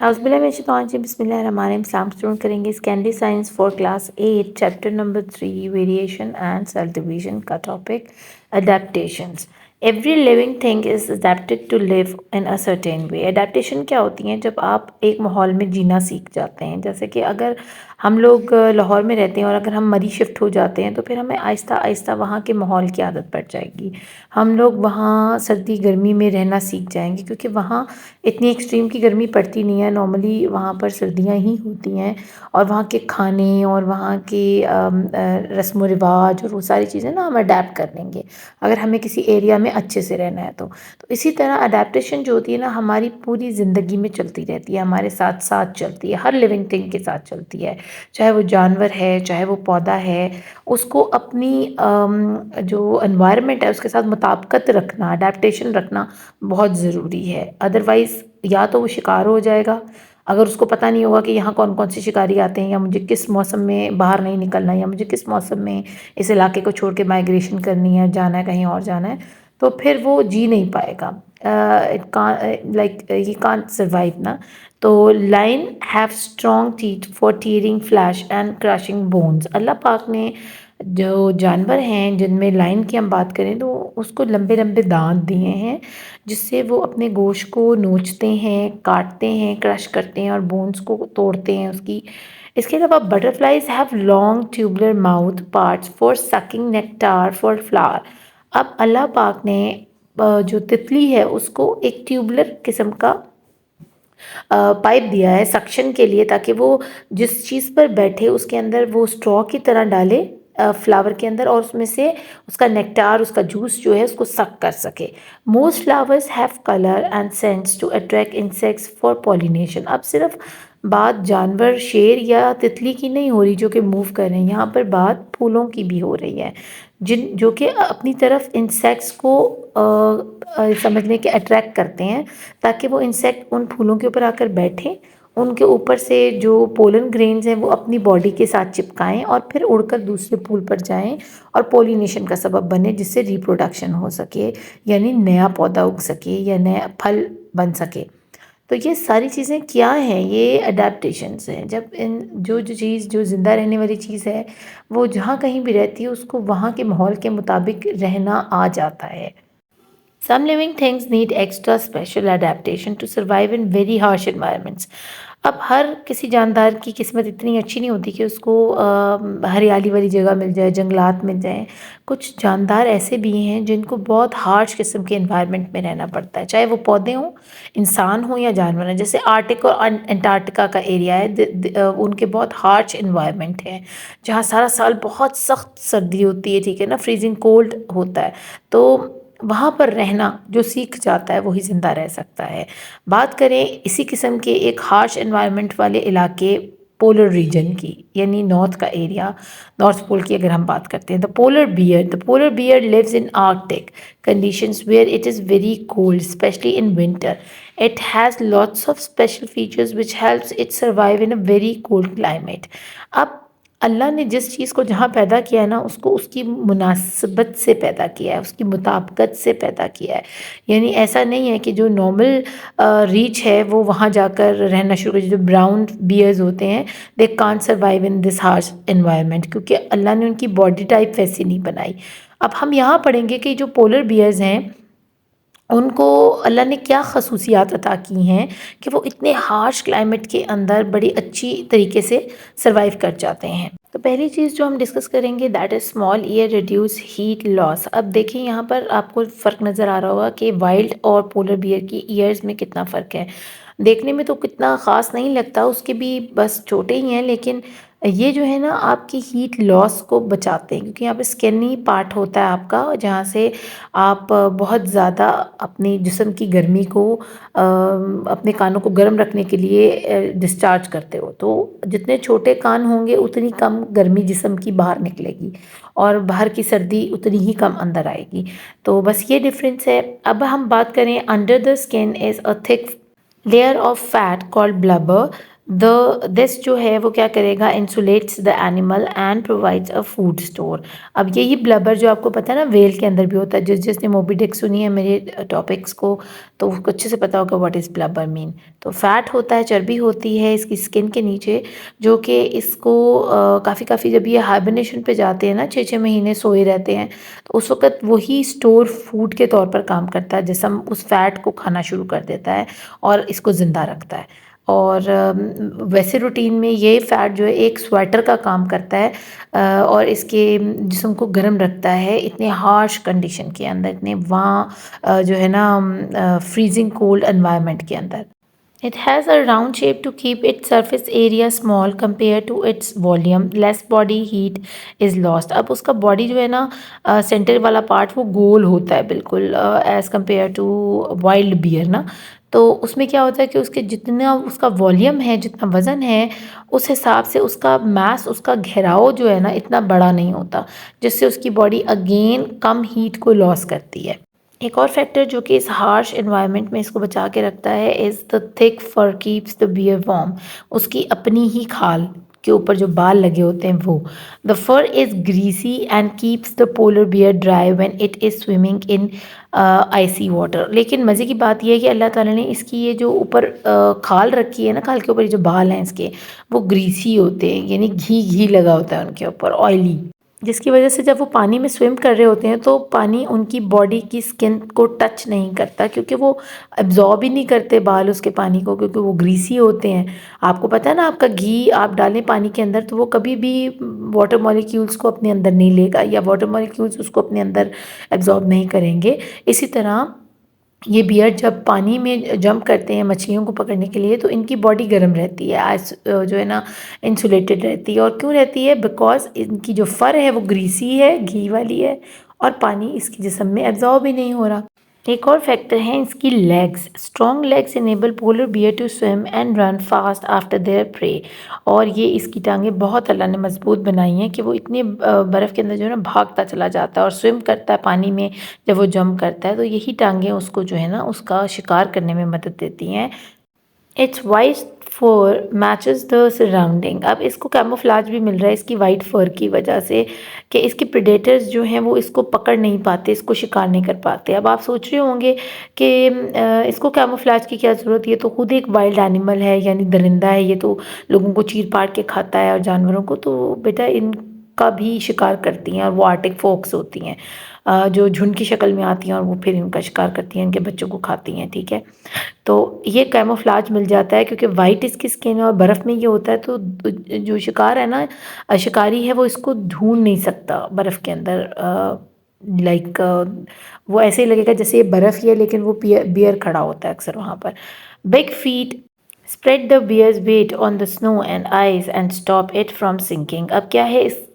बिस्मिल्लाहिर्रहमानिर्रहीम। स्टूडेंट करेंगे स्कैंडी science for class 8 chapter number 3 variation and cell division का topic adaptations. Every living thing is adapted to live in a certain way. Adaptation क्या होती हैं? जब आप एक माहौल में जीना सीख जाते हैं। जैसे कि अगर हम लोग लाहौर में रहते हैं और अगर हम मरी शिफ्ट हो जाते हैं तो फिर हमें आहिस्ता आहिस्ता वहाँ के माहौल की आदत पड़ जाएगी। हम लोग वहाँ सर्दी गर्मी में रहना सीख जाएंगे क्योंकि वहाँ इतनी एक्सट्रीम की गर्मी पड़ती नहीं है। नॉर्मली वहाँ पर सर्दियाँ ही होती हैं और वहाँ के खाने और वहाँ के रस्म व रिवाज और वो सारी चीज़ें ना हम अडेप्ट कर लेंगे अगर हमें किसी एरिया में अच्छे से रहना है तो इसी तरह अडेप्टेशन जो होती है ना हमारी पूरी ज़िंदगी में चलती रहती है, हमारे साथ साथ चलती है, हर लिविंग थिंग के साथ चलती है। चाहे वो जानवर है, चाहे वो पौधा है, उसको अपनी जो एनवायरनमेंट है उसके साथ मुताबिकत रखना, अडेप्टेशन रखना बहुत ज़रूरी है। अदरवाइज़ या तो वो शिकार हो जाएगा अगर उसको पता नहीं होगा कि यहाँ कौन कौन से शिकारी आते हैं, या मुझे किस मौसम में बाहर नहीं निकलना है, या मुझे किस मौसम में इस इलाके को छोड़ के माइग्रेशन करनी है, जाना है कहीं और जाना है, तो फिर वो जी नहीं पाएगा। ही कांट सर्वाइव ना। तो lion have strong teeth for tearing flesh and crushing bones. अल्लाह पाक ने जो जानवर हैं जिनमें लाइन की हम बात करें तो उसको लंबे लंबे दांत दिए हैं जिससे वो अपने गोश्त को नोचते हैं, काटते हैं, क्रश करते हैं और बोन्स को तोड़ते हैं उसकी। इसके अलावा butterflies have long tubular mouth parts for sucking nectar for flower. अब अल्लाह पाक ने जो तितली है उसको एक ट्यूबुलर किस्म का पाइप दिया है सक्शन के लिए, ताकि वो जिस चीज़ पर बैठे उसके अंदर वो स्ट्रॉ की तरह डाले फ्लावर के अंदर और उसमें से उसका नेक्टार, उसका जूस जो है उसको सक कर सके। Most flowers have colour and sense to attract insects for pollination. अब सिर्फ बात जानवर शेर या तितली की नहीं हो रही जो कि मूव कर रहे हैं, यहाँ पर बात फूलों की भी हो रही है जिन जो कि अपनी तरफ इंसेक्ट्स को समझने के अट्रैक्ट करते हैं ताकि वो इंसेक्ट उन फूलों के ऊपर आकर बैठें, उनके ऊपर से जो पोलन ग्रेन्स हैं वो अपनी बॉडी के साथ चिपकाएं और फिर उड़कर दूसरे फूल पर जाएं और पोलिनेशन का सबब बने जिससे रिप्रोडक्शन हो सके, यानी नया पौधा उग सके या नया फल बन सके। तो ये सारी चीज़ें क्या हैं? ये अडेप्टेशंस हैं। जब इन जो जो चीज़ जो ज़िंदा रहने वाली चीज़ है वो जहाँ कहीं भी रहती है उसको वहाँ के माहौल के मुताबिक रहना आ जाता है। Some living things need extra special adaptation to survive in very harsh environments. अब हर किसी जानदार की किस्मत इतनी अच्छी नहीं होती कि उसको हरियाली वाली जगह मिल जाए, जंगलात मिल जाएँ। कुछ जानदार ऐसे भी हैं जिनको बहुत हार्श किस्म के एनवायरनमेंट में रहना पड़ता है, चाहे वो पौधे हों, इंसान हों या जानवर हैं। जैसे आर्टिक और अंटार्कटिका का एरिया है, उनके बहुत हार्श एनवायरनमेंट है, जहाँ सारा साल बहुत सख्त सर्दी होती है, ठीक है ना, फ्रीजिंग कोल्ड होता है। तो वहाँ पर रहना जो सीख जाता है वही ज़िंदा रह सकता है। बात करें इसी किस्म के एक हार्श एनवायरनमेंट वाले इलाके पोलर रीजन की, यानी नॉर्थ का एरिया, नॉर्थ पोल की अगर हम बात करते हैं, the polar bear lives in Arctic conditions where it is very cold specially in winter. It has lots of special features which helps it survive in a very cold climate. अब अल्लाह ने जिस चीज़ को जहाँ पैदा किया है ना उसको उसकी मुनासिबत से पैदा किया है, उसकी मुताबिकत से पैदा किया है। यानी ऐसा नहीं है कि जो नॉर्मल रीच है वो वहाँ जाकर रहना शुरू कर, जो ब्राउन बियर्स होते हैं they can't survive in this harsh environment, क्योंकि अल्लाह ने उनकी बॉडी टाइप वैसी नहीं बनाई। अब हम यहाँ पढ़ेंगे कि जो पोलर बियर्स हैं उनको अल्लाह ने क्या खसूसियात अता की हैं कि वो इतने हार्श क्लाइमेट के अंदर बड़ी अच्छी तरीके से सर्वाइव कर जाते हैं। तो पहली चीज़ जो हम डिस्कस करेंगे that is small year reduce heat loss. अब देखिए यहाँ पर आपको फ़र्क नज़र आ रहा होगा कि वाइल्ड और पोलर बियर की ईयर्स में कितना फ़र्क है। देखने में तो कितना ख़ास नहीं लगता, उसके भी बस छोटे ही हैं, लेकिन ये जो है ना आपकी हीट लॉस को बचाते हैं क्योंकि यहाँ पे स्किनी पार्ट होता है आपका जहाँ से आप बहुत ज़्यादा अपनी जिस्म की गर्मी को अपने कानों को गर्म रखने के लिए डिस्चार्ज करते हो। तो जितने छोटे कान होंगे उतनी कम गर्मी जिस्म की बाहर निकलेगी और बाहर की सर्दी उतनी ही कम अंदर आएगी। तो बस ये डिफरेंस है। अब हम बात करें under the skin is a thick layer of fat called blubber this जो है वो क्या करेगा, insulates the animal and provides a food store. अब यही ब्लबर जो आपको पता है ना वेल के अंदर भी होता है, जिसने मोबी डिक सुनी है मेरे टॉपिक्स को तो उसको अच्छे से पता होगा व्हाट इज़ ब्लबर मीन। तो फैट होता है, चर्बी होती है इसकी स्किन के नीचे, जो कि इसको काफ़ी काफ़ी जब ये हाइबरनेशन पे जाते हैं ना, 6-6 महीने सोए रहते हैं, तो उस वक्त वही स्टोर फूड के तौर पर काम करता है, जिसम उस फैट को खाना शुरू कर देता है और इसको ज़िंदा रखता है। और वैसे रूटीन में ये फ़ैट जो है एक स्वेटर का काम करता है, और इसके जिस्म को गर्म रखता है इतने हार्श कंडीशन के अंदर, इतने वहाँ जो है ना फ्रीजिंग कोल्ड एनवायरनमेंट के अंदर। It has a round shape to keep its surface area small compared to its volume. Less body heat is lost. अब उसका बॉडी जो है ना सेंटर वाला पार्ट वो गोल होता है बिल्कुल, as compare to wild bear ना। तो उसमें क्या होता है कि उसके जितना उसका वॉल्यूम है, जितना वज़न है, उस हिसाब से उसका मास, उसका घेराव जो है ना इतना बड़ा नहीं होता, जिससे उसकी बॉडी अगेन कम हीट को लॉस करती है। एक और फैक्टर जो कि इस हार्श एनवायरनमेंट में इसको बचा के रखता है is the thick fur keeps the bear warm. उसकी अपनी ही खाल के ऊपर जो बाल लगे होते हैं वो। The fur is greasy and keeps the polar bear dry when it is swimming in icy water. लेकिन मज़े की बात यह है कि अल्लाह ताला ने इसकी ये जो ऊपर खाल रखी है ना, खाल के ऊपर ये जो बाल हैं इसके, वो ग्रीसी होते हैं, यानी घी घी लगा होता है उनके ऊपर, ऑयली, जिसकी वजह से जब वो पानी में स्विम कर रहे होते हैं तो पानी उनकी बॉडी की स्किन को टच नहीं करता, क्योंकि वो एब्जॉर्ब ही नहीं करते बाल उसके पानी को, क्योंकि वो ग्रीसी होते हैं। आपको पता है ना, आपका घी आप डालें पानी के अंदर तो वो कभी भी वाटर मॉलिक्यूल्स को अपने अंदर नहीं लेगा, या वाटर मॉलिक्यूल्स उसको अपने अंदर एब्जॉर्ब नहीं करेंगे। इसी तरह ये बियर जब पानी में जंप करते हैं मछलियों को पकड़ने के लिए, तो इनकी बॉडी गर्म रहती है, आइस जो है ना इंसुलेटेड रहती है। और क्यों रहती है? बिकॉज इनकी जो फर है वो ग्रीसी है, घी वाली है, और पानी इसके जिस्म में एब्जॉर्ब ही नहीं हो रहा। एक और फैक्टर है इसकी legs. Strong legs enable polar bear to swim and run fast after their prey. और ये इसकी टांगें बहुत अल्लाह ने मजबूत बनाई हैं कि वो इतने बर्फ़ के अंदर जो है ना भागता चला जाता है और स्विम करता है पानी में। जब वो जंप करता है तो यही टांगें उसको जो है ना उसका शिकार करने में मदद देती हैं। It's white fur matches the surrounding. अब इसको कैमोफ्लाज भी मिल रहा है इसकी वाइट फर की वजह से, कि इसके प्रेडेटर्स जो हैं वो इसको पकड़ नहीं पाते, इसको शिकार नहीं कर पाते। अब आप सोच रहे होंगे कि इसको कैमोफ्लाज की क्या ज़रूरत है, ये तो खुद एक वाइल्ड एनिमल है, यानी दरिंदा है, ये तो लोगों को चीर पाड़ के खाता है और जानवरों को। तो बेटा इनका भी शिकार करती हैं, और वो आर्टिक फोक्स होती हैं जो झुंड की शक्ल में आती हैं, और वो फिर इनका शिकार करती हैं, इनके बच्चों को खाती हैं, ठीक है। तो ये कैमोफ्लाज मिल जाता है क्योंकि वाइट इसकी स्किन है और बर्फ़ में ये होता है, तो जो शिकार है ना, शिकारी है, वो इसको ढूंढ नहीं सकता बर्फ़ के अंदर। लाइक वो ऐसे ही लगेगा जैसे ये बर्फ़ ही है, लेकिन वो बियर खड़ा होता है अक्सर वहाँ पर। Big feet spread the bear's weight on the snow and ice and stop it from sinking. अब क्या है, इसके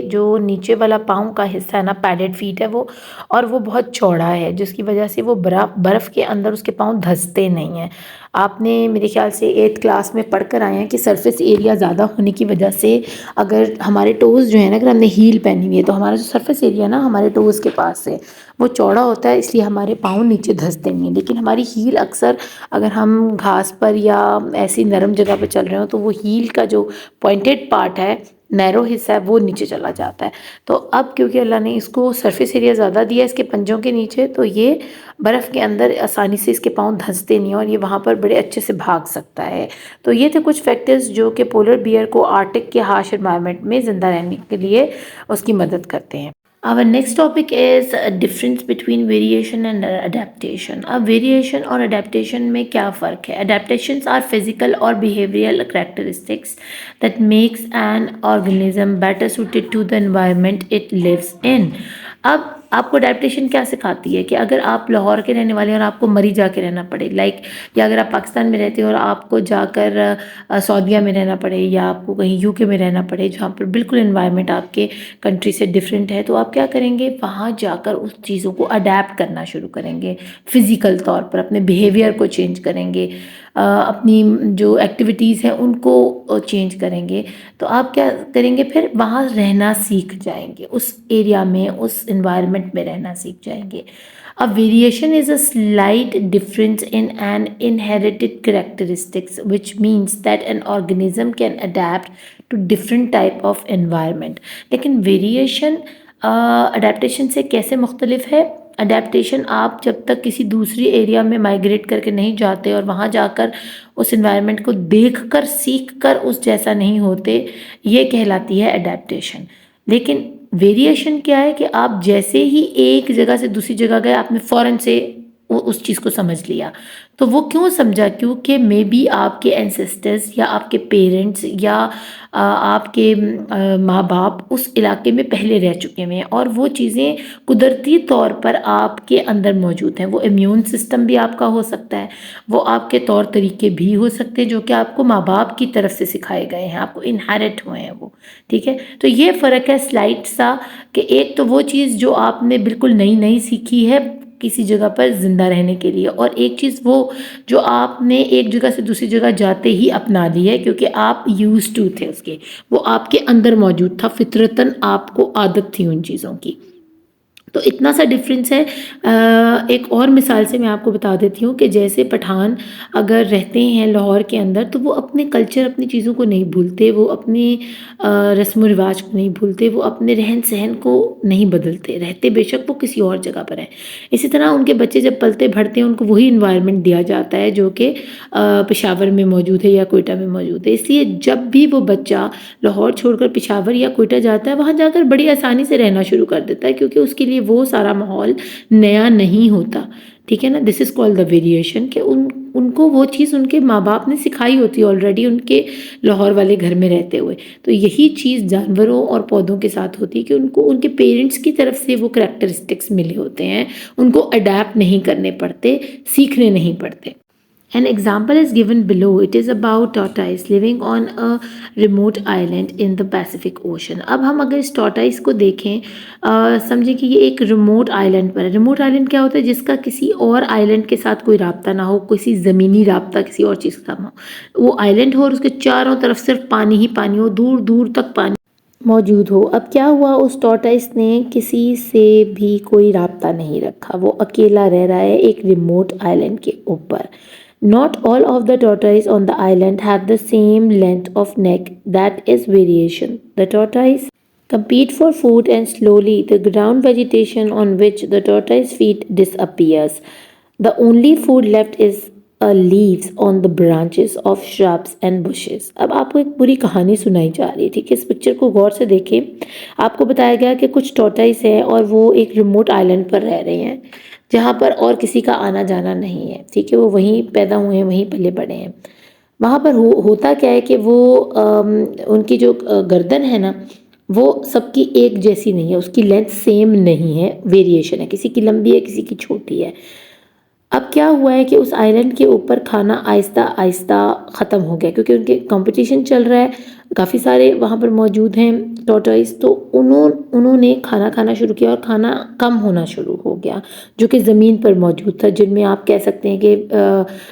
जो नीचे वाला पाँव का हिस्सा है ना, पैडेड फीट है वो, और वो बहुत चौड़ा है, जिसकी वजह से वो बर्फ़ के अंदर उसके पाँव धंसते नहीं हैं। आपने मेरे ख्याल से 8th क्लास में पढ़ कर आए हैं कि सरफेस एरिया ज़्यादा होने की वजह से अगर हमारे टोज़ जो है ना, अगर हमने हील पहनी हुई है तो हमारा जो सरफेस एरिया ना हमारे टोज़ के पास से वो चौड़ा होता है, इसलिए हमारे पाँव नीचे धंसते नहीं हैं। लेकिन हमारी हील अक्सर, अगर हम घास पर या ऐसी नरम जगह पर चल रहे हो, तो वो हील का जो पॉइंटेड पार्ट है, नैरो हिस्सा है, वो नीचे चला जाता है। तो अब क्योंकि अल्लाह ने इसको सरफेस एरिया ज़्यादा दिया इसके पंजों के नीचे, तो ये बर्फ़ के अंदर आसानी से इसके पाँव धंसते नहीं हैं और ये वहाँ पर बड़े अच्छे से भाग सकता है। तो ये थे कुछ फैक्टर्स जो कि पोलर बियर को आर्टिक के हार्श एनवायरनमेंट में ज़िंदा रहने के लिए उसकी मदद करते हैं। Our next topic is a difference between variation and adaptation. अब वेरिएशन और अडेप्टेशन में क्या फ़र्क है? Adaptations are physical or behavioral characteristics that makes an organism better suited to the environment it lives in. अब आपको अडेप्टेशन क्या सिखाती है कि अगर आप लाहौर के रहने वाले हैं और आपको मरी जाके रहना पड़े, लाइक, या अगर आप पाकिस्तान में रहते हो और आपको जाकर सऊदीया में रहना पड़े, या आपको कहीं यूके में रहना पड़े जहाँ पर बिल्कुल एनवायरनमेंट आपके कंट्री से डिफरेंट है, तो आप क्या करेंगे, वहाँ जाकर उस चीज़ों को अडेप्ट करना शुरू करेंगे। फ़िज़िकल तौर पर अपने बिहेवियर को चेंज करेंगे। अपनी जो एक्टिविटीज़ हैं उनको चेंज करेंगे, तो आप क्या करेंगे, फिर वहाँ रहना सीख जाएंगे, उस एरिया में, उस इन्वायरमेंट में रहना सीख जाएंगे। A variation is a slight difference in an inherited characteristics, which means that an organism can adapt to different type of environment. लेकिन वेरिएशन अडेप्टेशन से कैसे मुख्तलिफ है? अडेप्टेशन आप जब तक किसी दूसरी एरिया में माइग्रेट करके नहीं जाते और वहाँ जाकर उस इन्वायरमेंट को देख कर सीख कर उस जैसा नहीं होते, ये कहलाती है अडेप्टेशन। लेकिन वेरिएशन क्या है कि आप जैसे ही एक जगह से दूसरी जगह गए, आपने फ़ौरन से उस चीज़ को समझ लिया। तो वो क्यों समझा? क्योंकि मे बी आपके एंसेस्टर्स या आपके पेरेंट्स या आपके माँ बाप उस इलाके में पहले रह चुके हैं और वो चीज़ें कुदरती तौर पर आपके अंदर मौजूद हैं। वो इम्यून सिस्टम भी आपका हो सकता है, वो आपके तौर तरीके भी हो सकते हैं जो कि आपको माँ बाप की तरफ से सिखाए गए हैं, आपको इनहेरिट हुए हैं वो, ठीक है। तो ये फ़र्क है स्लाइट सा, कि एक तो वो चीज़ जो आपने बिल्कुल नई नई सीखी है किसी जगह पर ज़िंदा रहने के लिए, और एक चीज़ वो जो आपने एक जगह से दूसरी जगह जाते ही अपना ली है क्योंकि आप यूज्ड टू थे उसके, वो आपके अंदर मौजूद था, फितरतन आपको आदत थी उन चीज़ों की। तो इतना सा डिफरेंस है। एक और मिसाल से मैं आपको बता देती हूँ कि जैसे पठान अगर रहते हैं लाहौर के अंदर, तो वो अपने कल्चर, अपनी चीज़ों को नहीं भूलते, वो अपने रस्म व रिवाज को नहीं भूलते, वो अपने रहन सहन को नहीं बदलते, रहते बेशक वो किसी और जगह पर हैं। इसी तरह उनके बच्चे जब पलते बढ़ते हैं, उनको वही इन्वायरमेंट दिया जाता है जो कि पेशावर में मौजूद है या कोयटा में मौजूद है। इसलिए जब भी वो बच्चा लाहौर छोड़कर पेशावर या कोयटा जाता है, वहाँ जाकर बड़ी आसानी से रहना शुरू कर देता है क्योंकि उसके लिए वो सारा माहौल नया नहीं होता, ठीक है ना। This is called the variation, कि उनको वो चीज़ उनके माँ बाप ने सिखाई होती है ऑलरेडी उनके लाहौर वाले घर में रहते हुए। तो यही चीज़ जानवरों और पौधों के साथ होती है कि उनको उनके पेरेंट्स की तरफ से वो करैक्टरिस्टिक्स मिले होते हैं, उनको अडेप्ट नहीं करने पड़ते, सीखने नहीं पड़ते। An example is given below. It is about tortoise living on a remote island in the Pacific Ocean. अब हम अगर इस tortoise को देखें, समझें कि ये एक रिमोट आइलैंड पर है। रिमोट आइलैंड क्या होता है? जिसका किसी और आइलैंड के साथ कोई राब्ता ना हो, किसी ज़मीनी राब्ता किसी और चीज़ का ना हो। वो आइलैंड हो और उसके चारों तरफ सिर्फ पानी ही पानी हो, दूर दूर तक पानी मौजूद हो। अब क्या हुआ, उस टॉर्टाइस ने किसी से भी कोई राब्ता नहीं रखा, वो अकेला रह रहा है एक रिमोट आइलैंड के ऊपर। Not all of the tortoise on the island have the same length of neck. That is variation. The tortoise compete for food and slowly the ground vegetation on which the tortoise feed disappears. The only food left is leaves on the branches of shrubs and bushes. अब आपको एक पूरी कहानी सुनाई जा रही है, ठीक है। इस पिक्चर को गौर से देखें। आपको बताया गया कि कुछ टॉर्टाइस है और वो एक रिमोट आइलैंड पर रह रहे हैं जहाँ पर और किसी का आना जाना नहीं है, ठीक है। वो वहीं पैदा हुए हैं, वहीं पले बड़े हैं। वहाँ पर होता क्या है कि वो उनकी जो गर्दन है ना, वो सबकी एक जैसी नहीं है, उसकी लेंथ सेम नहीं है, वेरिएशन है, किसी की लंबी है, किसी की छोटी है। अब क्या हुआ है कि उस आइलैंड के ऊपर खाना आहिस्ता आहिस्ता ख़त्म हो गया क्योंकि उनके कंपटीशन चल रहा है, काफ़ी सारे वहाँ पर मौजूद हैं टॉर्टॉइस। तो उन्होंने खाना खाना शुरू किया और खाना कम होना शुरू हो गया जो कि ज़मीन पर मौजूद था, जिनमें आप कह सकते हैं कि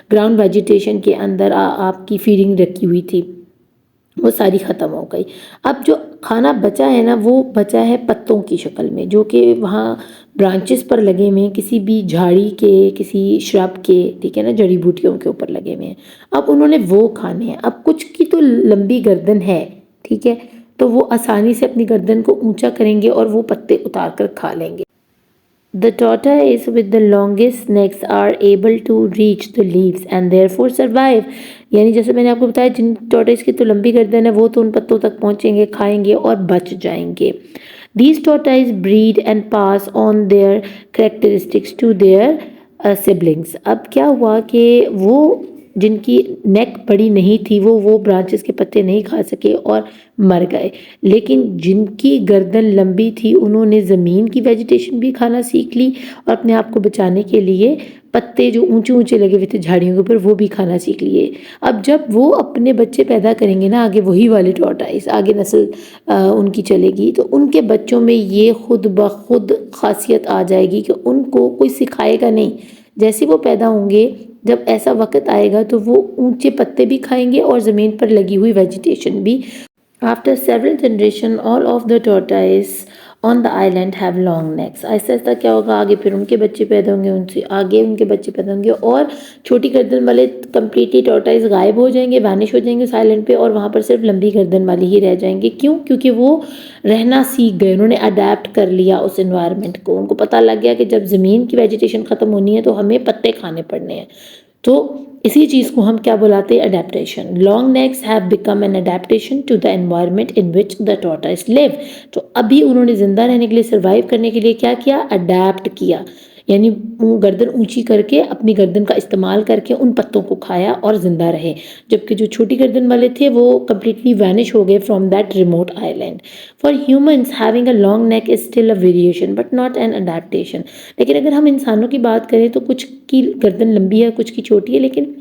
ग्राउंड वेजिटेशन के अंदर आपकी फीडिंग रखी हुई थी, वो सारी ख़त्म हो गई। अब जो खाना बचा है ना, वो बचा है पत्तों की शक्ल में जो कि वहाँ ब्रांचेस पर लगे हुए हैं, किसी भी झाड़ी के, किसी श्रब के, ठीक है ना, जड़ी बूटियों के ऊपर लगे हुए हैं। अब उन्होंने वो खाने हैं। अब कुछ की तो लंबी गर्दन है, ठीक है, तो वो आसानी से अपनी गर्दन को ऊंचा करेंगे और वो पत्ते उतार कर खा लेंगे। The tortoise with the longest necks are able to reach the leaves and therefore survive. यानी जैसे मैंने आपको बताया, जिन टॉर्टोइस की तो लंबी गर्दन है वो तो उन पत्तों तक पहुंचेंगे, खाएंगे और बच जाएंगे। These tortoise breed and pass on their characteristics to their siblings. अब क्या हुआ कि वो जिनकी नेक बड़ी नहीं थी वो ब्रांचेस के पत्ते नहीं खा सके और मर गए, लेकिन जिनकी गर्दन लंबी थी उन्होंने ज़मीन की वेजिटेशन भी खाना सीख ली और अपने आप को बचाने के लिए पत्ते जो ऊंचे ऊंचे लगे हुए थे झाड़ियों के ऊपर वो भी खाना सीख लिए। अब जब वो अपने बच्चे पैदा करेंगे ना, आगे वही वाले टॉर्टाइस, आगे नस्ल उनकी चलेगी, तो उनके बच्चों में ये खुद ब खुद खासियत आ जाएगी कि उनको कोई सिखाएगा नहीं। जैसे वो पैदा होंगे जब ऐसा वक़्त आएगा तो वो ऊँचे पत्ते भी खाएँगे और ज़मीन पर लगी हुई वेजिटेशन भी। After several generations, all of the tortoise on the island have long necks. Aahista Aahista क्या होगा, आगे फिर उनके बच्चे पैदा होंगे, उनसे आगे उनके बच्चे पैदा होंगे और छोटी गर्दन वाले कम्प्लीटली टॉर्टाइज गायब हो जाएंगे, वैनिश हो जाएंगे उस आइलैंड पे और वहाँ पर सिर्फ लंबी गर्दन वाले ही रह जाएंगे। क्यों? क्योंकि वो रहना सीख गए, उन्होंने अडेप्ट कर लिया उस इन्वायरमेंट को। उनको पता लग गया कि जब ज़मीन की वेजिटेशन ख़त्म होनी है तो हमें पत्ते खाने पड़ने हैं। तो इसी चीज़ को हम क्या बुलाते हैं? Adaptation. Long necks have become an adaptation to the environment in which the tortoise live. तो अभी उन्होंने ज़िंदा रहने के लिए, सर्वाइव करने के लिए क्या किया? अडेप्ट किया, यानी वो गर्दन ऊंची करके अपनी गर्दन का इस्तेमाल करके उन पत्तों को खाया और ज़िंदा रहे। जबकि जो छोटी गर्दन वाले थे वो कम्प्लीटली वैनिश हो गए from that remote island. For humans having a long neck is still a variation but not an adaptation. लेकिन अगर हम इंसानों की बात करें तो कुछ की गर्दन लंबी है, कुछ की छोटी है, लेकिन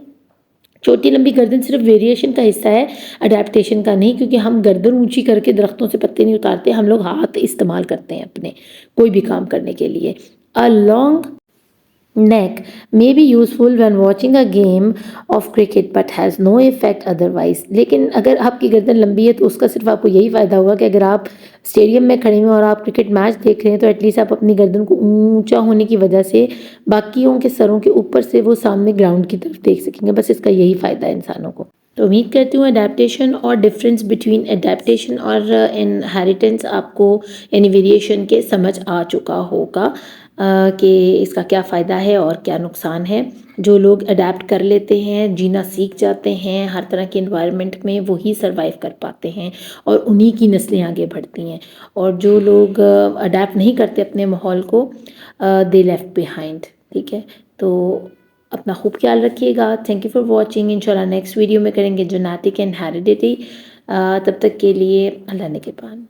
छोटी लंबी गर्दन सिर्फ वेरिएशन का हिस्सा है, अडेप्टेशन का नहीं। क्योंकि हम गर्दन ऊंची करके दरख्तों से पत्ते नहीं उतारते, हम लोग हाथ इस्तेमाल करते हैं अपने कोई भी काम करने के लिए। A long neck may be useful when watching a game of cricket but has no effect otherwise। लेकिन अगर आपकी गर्दन लंबी है तो उसका सिर्फ आपको यही फ़ायदा होगा कि अगर आप स्टेडियम में खड़े हुए और आप क्रिकेट मैच देख रहे हैं तो एटलीस्ट आप अपनी गर्दन को ऊंचा होने की वजह से बाकियों के सरों के ऊपर से वो सामने ग्राउंड की तरफ देख सकेंगे। बस इसका यही फ़ायदा है इंसानों को। तो उम्मीद करती हूँ अडेप्टेशन और डिफरेंस बिटवीन अडेप्टेशन और इनहेरिटेंस आपको यानी वेरिएशन के समझ आ चुका होगा कि इसका क्या फ़ायदा है और क्या नुकसान है। जो लोग अडेप्ट कर लेते हैं, जीना सीख जाते हैं हर तरह के इन्वायरमेंट में, वही सर्वाइव कर पाते हैं और उन्हीं की नस्लें आगे बढ़ती हैं। और जो लोग अडेप्ट नहीं करते अपने माहौल को, दे लेफ्ट बिहाइंड। ठीक है, तो अपना खूब ख्याल रखिएगा। Thank you for watching. इंशाल्लाह नेक्स्ट वीडियो में करेंगे जेनेटिक एंड हेरिडिटी। तब तक के लिए अल्लाह ने के पान।